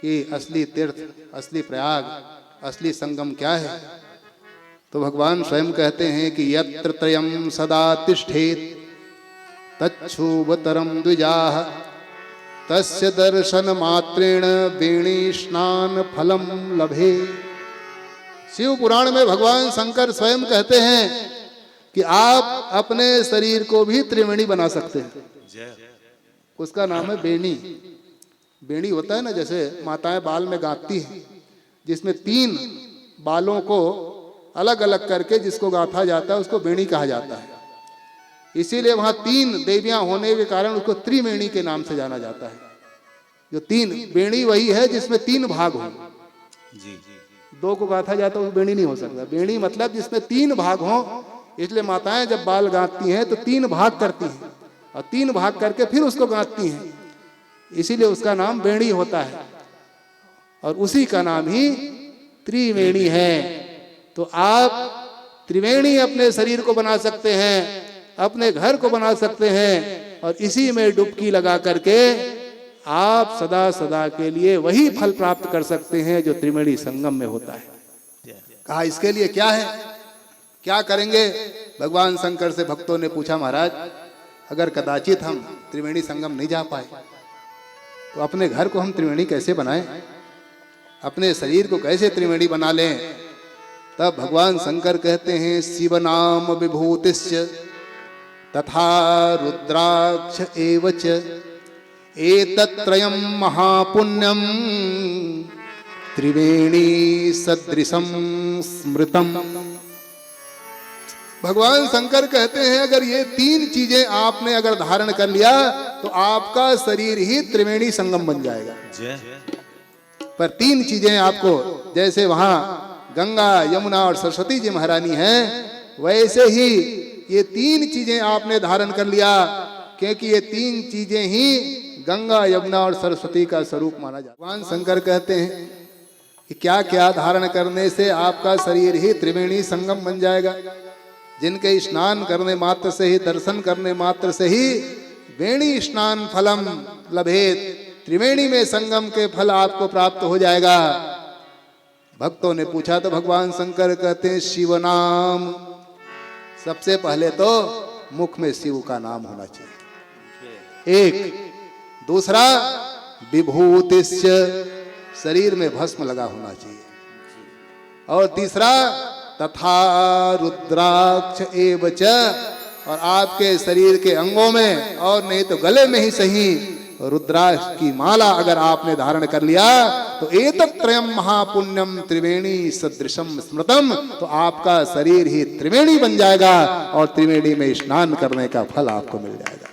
कि असली तीर्थ, असली प्रयाग, असली संगम क्या है। तो भगवान स्वयं कहते हैं कि यत्र त्रयं सदा तिष्ठेत तच्छुभतरम द्विजाः तस्य दर्शन मात्रेण वेणी स्नान फलम लभे। शिव पुराण में भगवान शंकर स्वयं कहते हैं कि आप अपने शरीर को भी त्रिवेणी बना सकते हैं। उसका नाम है बेणी। बेणी होता है ना, जैसे माताएं बाल में गाती हैं, जिसमें 3 बालों को अलग अलग करके जिसको गाथा जाता है उसको बेणी कहा जाता है। इसीलिए वहां 3 देवियां होने के कारण उसको त्रिवेणी के नाम से जाना जाता है। जो 3 बेणी वही है जिसमें 3 भाग हो। जी 2 को गाथा जाता है वो बेणी नहीं हो सकता। बेणी मतलब जिसमें 3 भाग हो। इसलिए माताएं जब बाल गाती हैं तो 3 भाग करती हैं और 3 भाग करके फिर उसको गाती हैं, इसीलिए उसका नाम बेणी होता है और उसी का नाम ही त्रिवेणी है। तो आप त्रिवेणी अपने शरीर को बना सकते हैं, अपने घर को बना सकते हैं और इसी में डुबकी लगा करके आप सदा सदा के लिए वही फल प्राप्त कर सकते हैं जो त्रिवेणी संगम में होता है। कहा इसके लिए क्या है, क्या करेंगे। भगवान शंकर से भक्तों ने पूछा, महाराज अगर कदाचित हम त्रिवेणी संगम नहीं जा पाए तो अपने घर को हम त्रिवेणी कैसे बनाएं, अपने शरीर को कैसे त्रिवेणी बना लें। तब भगवान शंकर कहते हैं, शिव नाम विभूतिश्च तथा रुद्राक्ष एवच एतत्त्रयं महापुण्यम त्रिवेणी सदृशम स्मृतम। भगवान शंकर कहते हैं अगर ये 3 चीजें आपने अगर धारण कर लिया तो आपका शरीर ही त्रिवेणी संगम बन जाएगा। पर 3 चीजें आपको, जैसे वहां गंगा यमुना और सरस्वती जी महारानी हैं, वैसे ही ये 3 चीजें आपने धारण कर लिया, क्योंकि ये 3 चीजें ही गंगा यमुना और सरस्वती का स्वरूप माना जाता है। भगवान शंकर कहते हैं कि क्या क्या धारण करने से आपका शरीर ही त्रिवेणी संगम बन जाएगा। जिनके स्नान करने मात्र से ही, दर्शन करने मात्र से ही वेणी स्नान फलम लभेत, त्रिवेणी में संगम के फल आपको प्राप्त हो जाएगा। भक्तों ने पूछा तो भगवान शंकर कहते हैं शिव नाम। सबसे पहले तो मुख में शिव का नाम होना चाहिए, एक। दूसरा विभूतिश्च, शरीर में भस्म लगा होना चाहिए। और तीसरा तथा रुद्राक्ष एवच, और आपके शरीर के अंगों में और नहीं तो गले में ही सही रुद्राक्ष की माला अगर आपने धारण कर लिया तो एतत्त्रयं महापुण्यम त्रिवेणी सदृशम स्मृतम, तो आपका शरीर ही त्रिवेणी बन जाएगा और त्रिवेणी में स्नान करने का फल आपको मिल जाएगा।